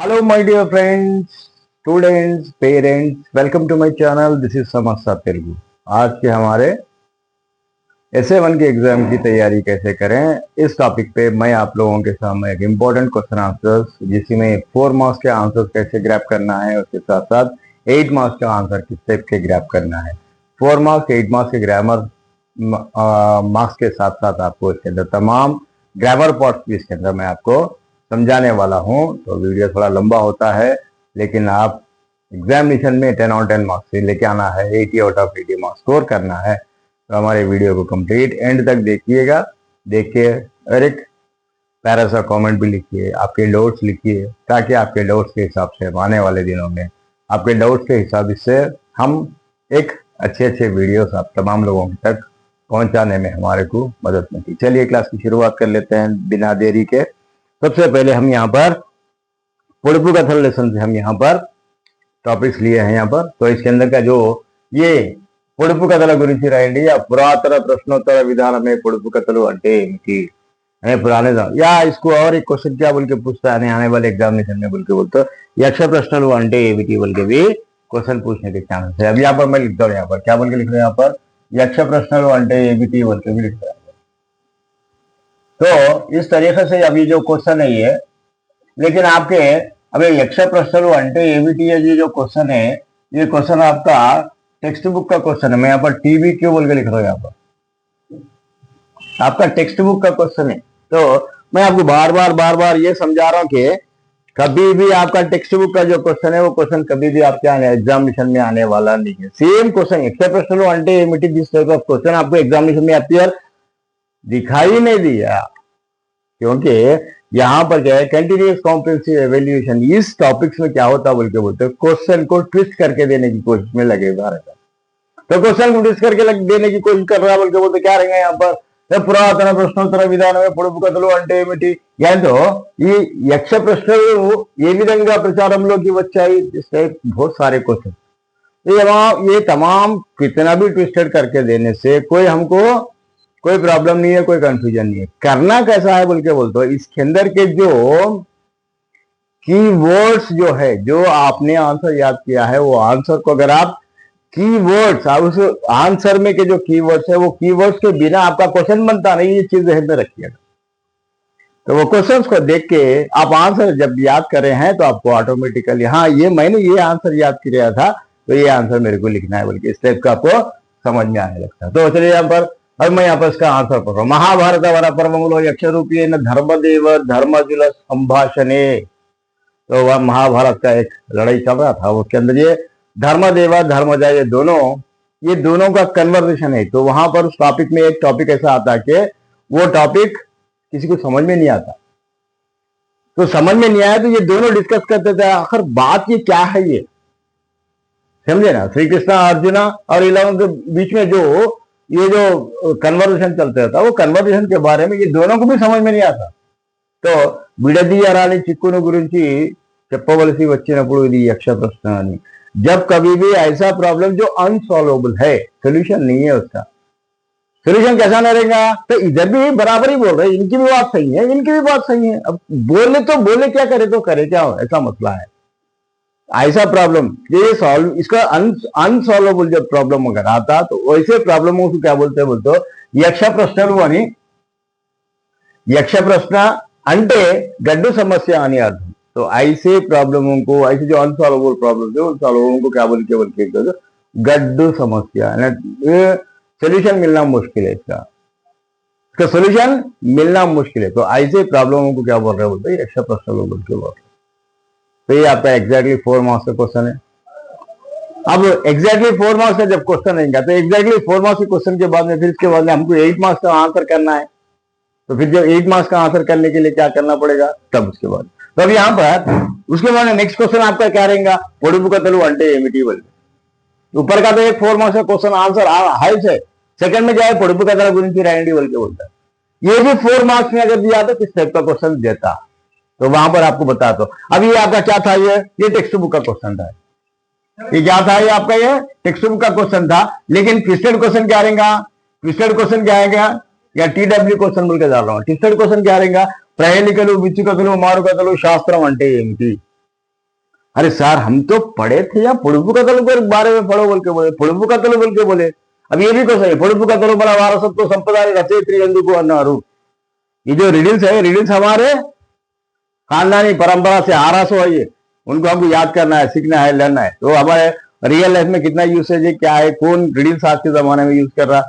Hello, my dear friends, students, parents. Welcome to my channel. This is समस्या तेलुगु। आज के हमारे SA1 के एग्जाम की तैयारी कैसे करें इस टॉपिक पे मैं आप लोगों के सामने एक इम्पोर्टेंट क्वेश्चन आंसर्स जिसमें 4 मार्क्स के आंसर कैसे ग्रैप करना है, उसके साथ साथ 8 मार्क्स का आंसर किस टाइप के ग्रैप करना है। 4 मार्क्स 8 मार्क्स के ग्रामर मार्क्स के साथ साथ आपको इसके अंदर तमाम ग्रामर पार्ट्स भी इसके अंदर मैं आपको समझाने वाला हूं। तो वीडियो थोड़ा लंबा होता है, लेकिन आप एग्जामिनेशन में 10 और 10 मार्क्स से लेके आना है, 80 आउट ऑफ 80 मार्क्स स्कोर करना है। तो हमारे वीडियो को कंप्लीट एंड तक देखिएगा। देखिए और एक प्यारा सा कमेंट भी लिखिए, आपके डाउट्स लिखिए, ताकि आपके डाउट्स के हिसाब से आने वाले दिनों में आपके डाउट्स के हिसाब से हम एक अच्छे वीडियोस आप तमाम लोगों तक पहुंचाने में हमारे को मदद मिलती। चलिए क्लास की शुरुआत कर लेते हैं बिना देरी के। सबसे पहले हम यहाँ पर పొడుపు कथन लेसन से हम यहाँ पर टॉपिक्स लिए हैं यहाँ पर। तो इसके अंदर का जो ये పొడుపు కథల గురించి రాయండి। या पुरातन प्रश्नोत्तर विधान में పొడుపు కథలు అంటే ఏమిటి पुराने या इसको और एक क्वेश्चन क्या बोल के पूछता है आने वाले एग्जामिनेशन में बोल के बोलते यक्ष प्रश्नలు అంటే ఏమిటి बोल के भी क्वेश्चन पूछने के चांस है। अब यहाँ पर मैं लिखता हूँ, यहाँ पर क्या बोल के लिख रहा हूँ, यहाँ पर यक्ष प्रश्नలు అంటే ఏమిటి बोल के भी लिख रहा है। तो इस तरीके से अभी जो क्वेश्चन है ये, लेकिन आपके अभी यक्ष प्रश्नలు అంటే ఏమిటి ये जो क्वेश्चन है, ये क्वेश्चन आपका टेक्स्ट बुक का क्वेश्चन है। मैं यहाँ पर टीवी क्यों बोल के लिख रहा हूँ, यहाँ पर आपका टेक्स्ट बुक का क्वेश्चन है। तो मैं आपको बार बार ये समझा रहा हूँ कि कभी भी आपका टेक्स्ट बुक का जो क्वेश्चन है वो क्वेश्चन कभी भी आपके एग्जामिनेशन में आने वाला नहीं है। सेम क्वेश्चन यक्ष प्रश्नలు అంటే ఏమిటి दिस टाइप ऑफ क्वेश्चन आपको एग्जामिनेशन में अपीयर दिखाई नहीं दिया, क्योंकि यहाँ पर क्या है कंटिन्यूअस कॉम्प्रिहेंसिव एवेल्यूएशन इस टॉपिक्स में क्या होता बोल के बोलते हैं क्वेश्चन को ट्विस्ट करके देने की कोशिश में लगे हुआ रहता है। तो क्वेश्चन को ट्विस्ट करके देने की कोशिश कर रहा बोल के बोलते क्या रहेंगे यहाँ पर పురాతన ప్రశ్నోత్తర విధానం పొడుపు కథలు అంటే ఏమిటి यानी ఈ యక్ష ప్రశ్నలు ఏ విధంగా ప్రచారంలోకి వచ్చాయి, बहुत सारे क्वेश्चन ये तमाम कितना भी ट्विस्टेड करके देने से कोई हमको कोई प्रॉब्लम नहीं है, कोई कंफ्यूजन नहीं है। करना कैसा है बोल के बोलते हो इसके अंदर के जो कीवर्ड्स जो है, जो आपने आंसर याद किया है वो आंसर को अगर आप कीवर्ड्स उस आंसर में के जो कीवर्ड्स है वो कीवर्ड्स के बिना आपका क्वेश्चन बनता नहीं, ये चीज ध्यान में रखिएगा। तो वो क्वेश्चंस को देख के आप आंसर जब याद कर रहे हैं तो आपको ऑटोमेटिकली हाँ ये मैंने ये आंसर याद किया था तो ये आंसर मेरे को लिखना है बल्कि इस टाइप का आपको समझ में आने लगता है। तो चलिए यहाँ पर अब मैं यहाँ पर इसका आंसर पढ़ रहा हूँ। महाभारत वर पर्वमुलो यक्ष रूपी धर्मदेव धर्मजुल संभाषणे। तो वह महाभारत का एक लड़ाई चल रहा था, उसके अंदर ये धर्मदेवा धर्मजा ये दोनों का कन्वर्सेशन है। तो वहां पर उस टॉपिक में एक टॉपिक ऐसा आता है कि वो टॉपिक किसी को समझ में नहीं आता, तो समझ में नहीं आया तो ये दोनों डिस्कस करते थे आखिर बात ये क्या है, ये समझे ना। श्री कृष्णा अर्जुना और इन लोगों के बीच में जो ये जो कन्वर्सेशन चलता था वो कन्वर्सेशन के बारे में ये दोनों को भी समझ में नहीं आता। तो విడదీయరాని చిక్కును గురించి చెప్పవలసి వచ్చినప్పుడు ఇది యక్ష ప్రశ్న అని। जब कभी भी ऐसा प्रॉब्लम जो अनसॉल्वेबल है, सोल्यूशन नहीं है, उसका सोल्यूशन कैसा नहीं रहेगा। तो इधर भी बराबर ही बोल रहे हैं, इनकी भी बात सही है, इनकी भी बात सही है। अब बोले तो बोले क्या करे तो करे क्या, ऐसा मसला है। ऐसा प्रॉब्लम ये सॉल्व इसका अनसॉल्वेबल जब प्रॉब्लम अगर आता तो वैसे प्रॉब्लमों को क्या बोलते बोलते यक्ष प्रश्नలు అని। यक्ष प्रश्न అంటే गड्डू समस्या అని అర్థం। तो ऐसे प्रॉब्लमों को, ऐसे जो अनसॉल्वेबल प्रॉब्लम है उन प्रॉब्लमों को क्या बोल के गड्डू समस्या, सोल्यूशन मिलना मुश्किल है, इसका सोल्यूशन मिलना मुश्किल है। तो ऐसे प्रॉब्लमों को क्या बोल रहे हैं बोलते यक्ष प्रश्नలు बोल के बोल रहे। तो ये आपका एग्जैक्टली 4 मार्क्स का क्वेश्चन है। अब एग्जैक्टली 4 मार्क्स का जब क्वेश्चन रहेगा तो एग्जैक्टली 4 मार्क्स के क्वेश्चन के बाद में फिर इसके बाद में हमको 8 मार्क्स का आंसर करना है। तो फिर जब 8 मार्क्स का आंसर करने के लिए क्या करना पड़ेगा तब उसके बाद। तो अब यहाँ पर उसके बाद नेक्स्ट क्वेश्चन आपका क्या रहेगा, పొడుపు కథలు అంటే ఏమిటి बोल। ऊपर का तो एक 4 मार्क्स का क्वेश्चन आंसर हाई से, सेकंड में जाए పొడుపు కథల गुరించి रायंडी बोल के बोलता है। ये भी 4 मार्क्स में अगर दिया तो किस टाइप का क्वेश्चन देता, तो वहां पर आपको बताता हूं। अब ये आपका क्या था, ये टेक्स्ट बुक का क्वेश्चन था। ये क्या था, ये आपका ये टेक्स्ट बुक का क्वेश्चन था। लेकिन ट्विस्टेड क्वेश्चन क्या रहेगा, ट्विस्टेड क्वेश्चन क्या आएगा या TW क्वेश्चन बोल के जा रहा हूँ। ट्विस्टेड क्वेश्चन क्या रहेगा, ప్రహేళికలు విచ్చుకథలు మారుకథలు శాస్త్రం అంటే ఏమిటి, अरे सर हम तो पढ़े थे या పొడుపు కథలు के बारे में पढ़ो बोल के बोले, పొడుపు కథలు बोल के बोले। अब ये भी तो सही, పొడుపు కథలు మన వారసత్వ సంపద రచయిత్రి ఎందుకు అన్నారు। ये जो रिडल्स है, रिडल्स हमारे खानदानी परंपरा से आ रहा सो है, ये उनको हमको याद करना है, सीखना है, लर्नना है। तो हमारे रियल लाइफ में कितना यूसेज है, क्या है, कौन रिडल्स आज के जमाने में यूज कर रहा।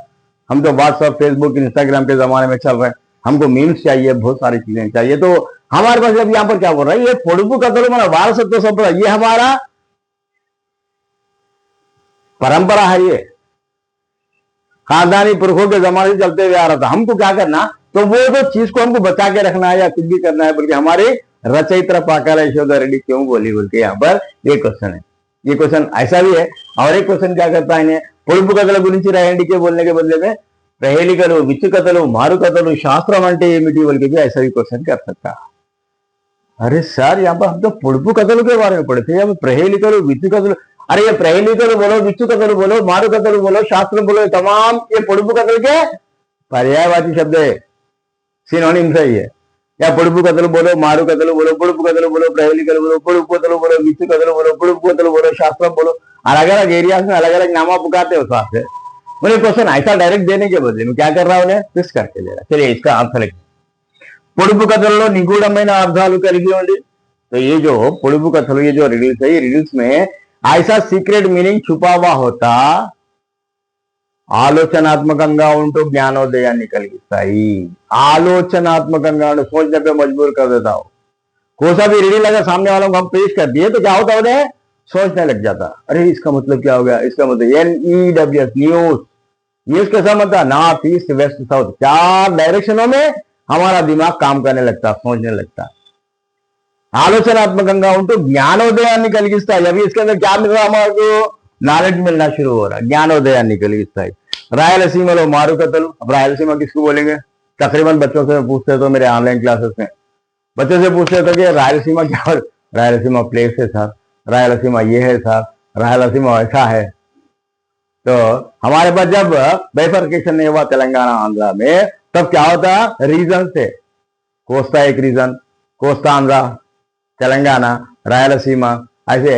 हम तो व्हाट्सएप, फेसबुक, इंस्टाग्राम के जमाने में चल रहे हैं, हमको मीम्स चाहिए, बहुत सारी चीजें चाहिए। तो हमारे पास अब यहाँ पर क्या बोल रहा है, ये పొడుపు కథలు మన వారసత్వ संपदा, ये हमारा परंपरा है, ये खानदानी पुरखों के जमाने से चलते हुए आ रहा था। हमको क्या करना, तो वो जो चीज को हमको बचा के रखना है या कुछ भी करना है, बल्कि हमारे रचयिता पाकाला यशोदा रेड्डी क्यों बोली बोलते यहाँ पर ये क्वेश्चन है। ये क्वेश्चन ऐसा भी है। और एक क्वेश्चन क्या करता है, పొడుపు కథల గురించి రాయండి के बोलने के बदले में ప్రహేళికలు, విచ్చు కథలు, మారు కథలు, శాస్త్రం అంటే ఏమిటి बोल के भी ऐसा भी क्वेश्चन कर सकता। अरे सर यहाँ पर हम तो పొడుపు కథలు के बारे में पढ़ते हैं, ప్రహేళికలు, విచ్చు కథలు। अरे ये ప్రహేళికలు बोलो, విచ్చు కథలు बोलो, मारू कथल बोलो, शास्त्र बोलो, तमाम ये పొడుపు కథल के पर्यायवाची शब्द है, सिनोनिम्स है ये। या పొడుపు కథలు बोलो, मारू कथल बोलो, పొడుపు కథలు बोलो, ప్రహేళికలు बोलो, పొడుపు కథలు बोलो, విచ్చు కథలు बोलो, పొడుపు కథలు बोलो, शास्त्र बोलो। अलग अलग एरियाज में अलग अलग नामा पुकारते हो साथ से। मुझे क्वेश्चन ऐसा डायरेक्ट देने के बदले में क्या कर रहा हूं, उन्हें ट्विस्ट करके दे रहा। चलिए इसका आंसर लिखिए। పొడుపు కథల్లో నిగూఢమైన అర్థాలు కలిగి ఉంది। तो ये जो పొడుపు కథలు, ये जो रिडल्स है, ये रिडल्स में ऐसा सीक्रेट मीनिंग छुपा हुआ होता, ఆలోచనాత్మకంగా ఉంటూ జ్ఞానోదయాన్ని కలిగిస్తాయి। आलोचनात्मకంగా सोचने पे मजबूर कर देता हो। कोई सा भी रिडल अगर सामने वालों को हम पेश कर दिए तो क्या होता है, उन्हें सोचने लग जाता। अरे इसका मतलब क्या हो गया, इसका मतलब NEWS, न्यूज। न्यूज कैसा मतलब, नॉर्थ, ईस्ट, वेस्ट, साउथ, 4 डायरेक्शनों में हमारा दिमाग काम करने लगता, सोचने लगता। ఆలోచనాత్మకంగా ఉంటూ జ్ఞానోదయాన్ని కలిగిస్తాయి। अभी इसके अंदर क्या मिल रहा है, हमारे नॉलेज मिलना शुरू हो रहा है, ज्ञानोदयाన్ని కలిగిస్తాయి। రాయలసీమలో మారు కథలు। अब रायलसीमा किसको बोलेंगे, तकरीबन बच्चों से पूछते तो मेरे ऑनलाइन क्लासेस में बच्चों से पूछते थे कि रायलसीमा क्या है, रायलसीमा प्लेस है सर, रायलसीमा ये है सर, रायलसीमा ऐसा है। तो हमारे पास जब बाइफर्केशन नहीं हुआ तेलंगाना आंध्रा में, तब क्या होता, रीजन से कोस्ता एक रीजन, कोस्ता आंध्रा, तेलंगाना, रायलसीमा, ऐसे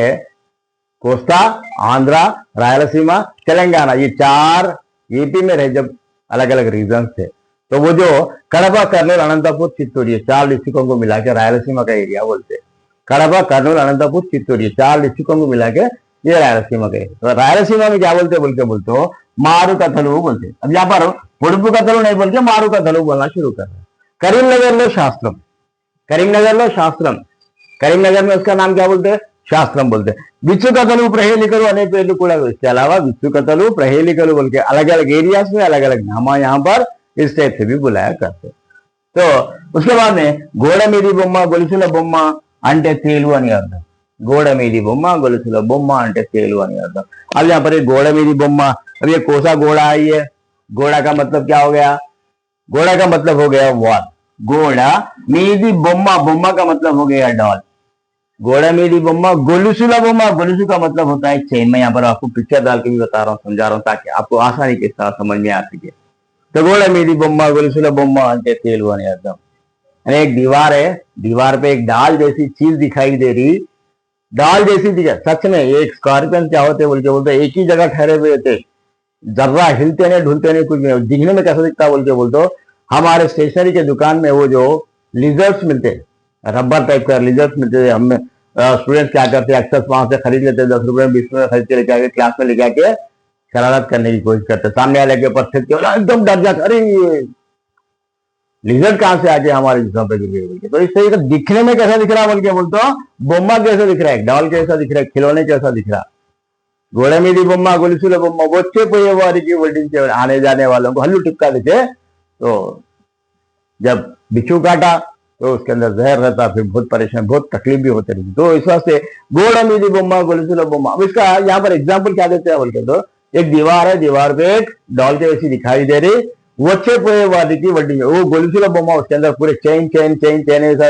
कोस्ता, आंध्रा, रायलसीमा, तेलंगाना, ये 4 यूपी में रहे जब अलग अलग रीजन थे। तो वो जो कड़बा, कर्नूल, अनंतपुर, चित्तूर, ये 4 डिस्ट्रिक्टों को मिला के रायलसीमा का एरिया बोलते हैं। कड़बा, कर्नूल, अनंतपुर, चित्तूर, ये 4 डिस्ट्रिक्टों को मिला के ये रायलसीमा का एरिया। तो रायलसीमा में क्या बोलते बोलते हो, मारू कथलू बोलते। अब यहाँ पर పొడుపు కథలు नहीं बोल के मारू कथलू बोलना शुरू कर रहे। करीमनगर लो शास्त्रम, करीमनगर लो शास्त्रम, करीमनगर में उसका नाम क्या बोलते हैं, शास्त्रम बोलते हैं। విచ్చు కథలు, ప్రహేళికలు అనే పేర్లు కూడా, इसके अलावा విచ్చు కథలు, ప్రహేళికలు बोल के अलग अलग एरियाज में अलग अलग नामा यहाँ पर इस टाइप से भी बुलाया करते। तो उसके बाद में గోడ మీది బొమ్మ, గొలుసుల బొమ్మ అంటే తేలు అని అర్థం। గోడ మీది బొమ్మ, గొలుసుల బొమ్మ అంటే తేలు అని అర్థం। अब यहाँ पर గోడ మీది బొమ్మ, अब ये कोसा घोड़ा आई है, घोड़ा का मतलब क्या हो गया, घोड़ा का मतलब हो गया वॉल। घोड़ा मीदी बोम्मा, बोम्मा का मतलब हो गया डॉल। घोड़ा मीदी बोम्मा, गोलुसुला बोम्मा, गोलुसु का मतलब होता है चेन। मैं यहाँ पर आपको पिक्चर डाल के भी बता रहा हूँ, समझा रहा हूँ, ताकि आपको आसानी के साथ समझ में आ सके। तो घोड़ा मीदी बोम्मा, गोलुसुला बोम्मा अंटे तेलु అని అర్థం। एक दीवार है, दीवार पे एक डाल जैसी चीज दिखाई दे रही, डाल जैसी दिखाई। सच में एक स्कॉर्पियन क्या होते बोल के बोलते, एक ही जगह ठहरे हुए थे, जर्रा हिलते नहीं, ढुलते नहीं, कुछ नहीं। दिखने में कैसा दिखता बोल के बोलते, हमारे स्टेशनरी के दुकान में वो जो लिजर्ड्स मिलते, रबर टाइप का लिजर्ड्स मिलते थे, हम स्टूडेंट्स क्या करते, अक्सर वहां से खरीद लेते, 10 रुपए 20 रुपए खरीद के लेके आके क्लास में लेके आके शरारत करने की कोशिश करते। सामने वाले के ऊपर छिड़क के एकदम डर जाते, अरे लिजर्ड कहां से आके हमारे जिसम पे गिर गए। तो इस तरीके दिखने में कैसा दिख रहा बोल के बोलते, बोम्मा कैसा दिख रहा है, डॉल कैसा दिख रहा है, खिलौने कैसा दिख रहा। గోడ మీది బొమ్మ, గొలుసుల బొమ్మ, వచ్చే పోయే వారికి వడ్డించే, आने जाने वालों को हल्लू टिपका देते। तो जब बिच्छू काटा तो उसके अंदर जहर रहता, फिर बहुत परेशान, बहुत तकलीफ भी होती रही। तो इस वास्ते గోడ మీది బొమ్మ, గొలుసుల బొమ్మ। अब इसका यहाँ पर एग्जाम्पल क्या देते हैं बोलते, तो एक दीवार है, दीवार पे एक डॉल के वैसी दिखाई दे रही, వచ్చే పోయే వారికి వడ్డించే, वो గొలుసుల బొమ్మ, उसके अंदर पूरे चेन चेन चेन चेन ऐसा,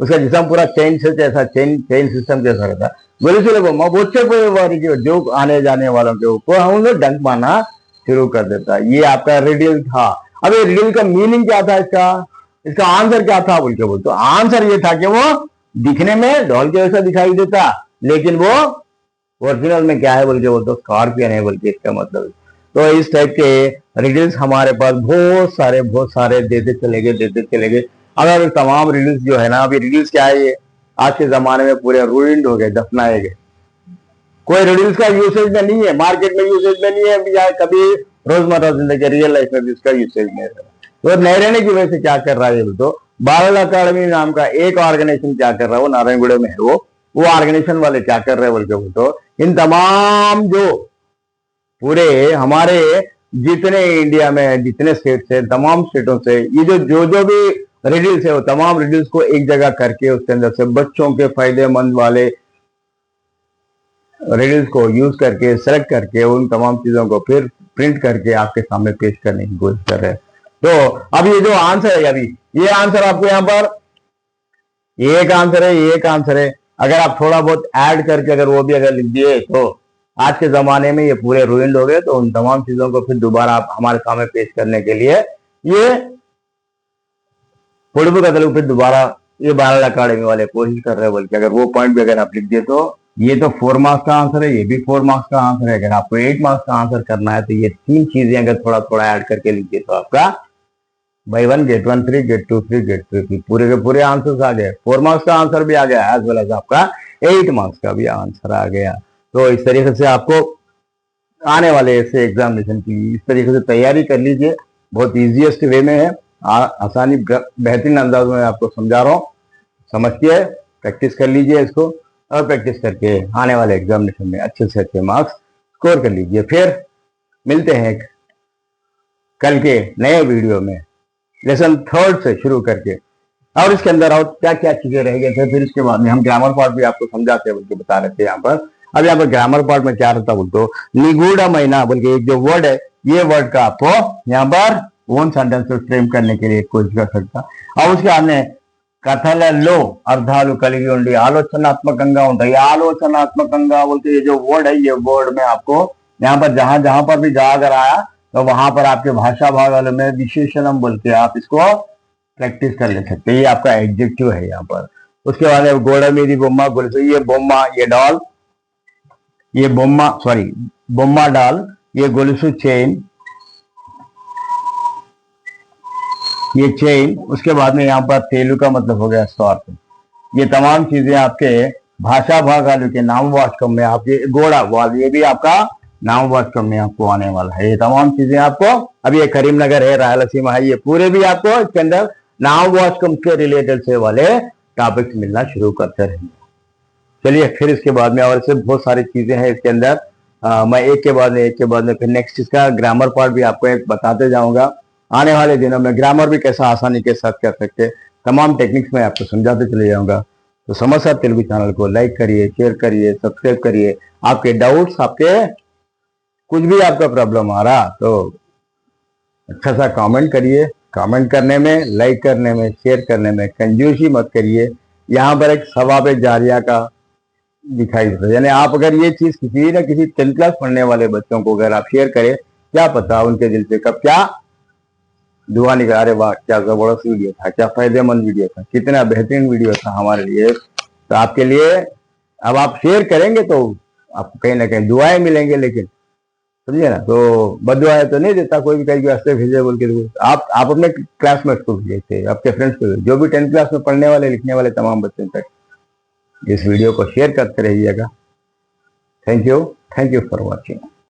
उसका जिसम पूरा चेन से जैसा, चेन सिस्टम जैसा रहता। గొలుసుల బొమ్మ వచ్చే పోయే వారికి, जो आने जाने वालों के ऊपर हम लोग डंक मारना शुरू कर देता। ये आपका रिडल था। अब ये रिडल का मीनिंग क्या था, इसका आंसर क्या था बोल के बोलते, आंसर ये था कि वो दिखने में ढोल के वैसा दिखाई देता, लेकिन वो ओरिजिनल में क्या है बोल के वो तो स्कॉर्पियन है बोल के इसका मतलब। तो इस टाइप के रिडल्स हमारे पास बहुत सारे देते चले गए। अगर तमाम रिडल्स जो है ना, अभी रिडल्स क्या है, ये आज के जमाने में पूरे रूइंड हो गए, दफनाए गए। कोई रिडल्स का यूसेज में नहीं है, मार्केट में यूसेज में नहीं है, या कभी रोजमर्रा जिंदगी रियल लाइफ में भी उसका यूसेज नहीं है। तो नहीं रहने की वजह से क्या कर रहा है तो बारल अकादमी नाम का एक ऑर्गेनाइजेशन क्या कर रहा है, वो नारायणगुड़े में है, वो ऑर्गेनाइजेशन वाले क्या कर रहे हैं बोल के तो इन तमाम जो पूरे हमारे जितने इंडिया में जितने स्टेट से, तमाम स्टेटों से ये जो भी रिडल्स है वो तमाम रिडल्स को एक जगह करके उसके अंदर से बच्चों के फायदेमंद वाले रिडल्स को यूज करके सेलेक्ट करके उन तमाम चीजों को फिर प्रिंट करके आपके सामने पेश करने की कोशिश कर रहे हैं। तो अब ये जो आंसर है, अभी ये आंसर आपको यहाँ पर एक आंसर है, एक आंसर है। अगर आप थोड़ा बहुत ऐड करके अगर वो भी अगर लिख दिए तो आज के जमाने में ये पूरे रूइंड हो गए। तो उन तमाम चीजों को फिर दोबारा आप हमारे सामने पेश करने के लिए ये पुड़बू का फिर दोबारा ये बारल अकादमी वाले कोशिश कर रहे हैं, बल्कि अगर वो पॉइंट भी अगर आप लिख दिए तो ये तो 4 मार्क्स का आंसर है, ये भी 4 मार्क्स का आंसर है। अगर आपको 8 मार्क्स का आंसर करना है तो ये 3 चीजें अगर थोड़ा थोड़ा ऐड करके लिखिए तो आपका बाई 1 गेट 1 3 गेट 2 3 गेट 3 पूरे के पूरे आंसर आ गए। 4 मार्क्स का आंसर भी आ गया, एज वेल एज आपका 8 मार्क्स का भी आंसर आ गया। तो इस तरीके से आपको आने वाले ऐसे एग्जामिनेशन की इस तरीके से तैयारी कर लीजिए। बहुत इजीएस्ट वे में है, आसानी बेहतरीन अंदाज में आपको समझा रहा हूँ। समझ के प्रैक्टिस कर लीजिए इसको, और प्रैक्टिस करके आने वाले एग्जामिनेशन में अच्छे से अच्छे मार्क्स स्कोर कर लीजिए। फिर मिलते हैं कल के नए वीडियो में लेसन 3 से शुरू करके, और इसके अंदर और क्या क्या चीजें रह गए थे। फिर इसके बाद में हम ग्रामर पार्ट भी आपको समझाते बोल के बता रहे थे यहाँ पर। अब यहाँ पर ग्रामर पार्ट में क्या रहता बोलते हो, निगूढ़ महीना बोल के एक जो वर्ड है, ये वर्ड का आपको यहाँ पर ओन सेंटेंस को फ्रेम करने के लिए कोशिश कर सकता। और उसके हमने कथలలో అర్థాలు కలిగి ఉండి आलोचनात्मकंगा होता है। आलोचनात्मकंगा बोलते ये जो वर्ड है, ये वर्ड में आपको यहाँ पर जहां जहां पर भी जा अगर आया तो वहां पर आपके भाषा भाग वाले में विशेषणम बोल के आप इसको प्रैक्टिस कर ले सकते हैं। ये आपका एडजेक्टिव है यहाँ पर। उसके बाद गोड़ा मेरी बोम्मा बोल, ये बोम्मा ये डॉल, ये बोम्मा सॉरी बोम्मा डाल, ये गोलसू चेन, ये चेन। उसके बाद में यहाँ पर तेलु का मतलब हो गया स्वार्थ। ये तमाम चीजें आपके भाषा भाग वालों के नामवाचकम में आपके गोड़ा वाल, ये भी आपका नामवाचकम में आपको आने वाला है। ये तमाम चीजें आपको, अब ये करीमनगर है, रायलसीमा है, ये पूरे भी आपको इसके अंदर नामवाचकम के रिलेटेड से वाले टॉपिक्स मिलना शुरू करते रहेंगे। चलिए फिर इसके बाद में और से बहुत सारी चीजें हैं इसके अंदर, मैं एक के बाद में फिर नेक्स्ट इसका ग्रामर पार्ट भी आपको एक बताते जाऊंगा। आने वाले दिनों में ग्रामर भी कैसा आसानी के साथ कर सकते, तमाम टेक्निक्स में आपको समझाते चले जाऊंगा। तो समाचार तेलुगु चैनल को लाइक करिए, शेयर करिए, सब्सक्राइब करिए। आपके डाउट्स, आपके कुछ भी आपका प्रॉब्लम आ रहा तो अच्छा सा कमेंट करिए। कमेंट करने में, लाइक करने में, शेयर करने में कंजूसी मत करिए। यहाँ पर एक सवाब जारिया का दिखाई देता है, यानी आप अगर ये चीज किसी न किसी 10th क्लास पढ़ने वाले बच्चों को अगर आप शेयर करें, क्या पता उनके दिल से कब क्या दुआ निकल। अरे वाह, क्या जबरदस्त वीडियो था, क्या फायदेमंद वीडियो था, कितना बेहतरीन वीडियो था हमारे लिए। तो आपके लिए अब आप शेयर करेंगे तो आपको कहीं ना कहीं दुआएं मिलेंगे, लेकिन समझिए ना, तो बददुआएं तो नहीं देता कोई भी, कहीं ऐसे भेजे बोल के। आप अपने क्लासमेट को भेजते, आपके फ्रेंड्स को, जो भी 10th क्लास में पढ़ने वाले लिखने वाले तमाम बच्चों तक इस वीडियो को शेयर करते रहिएगा। Thank you for watching.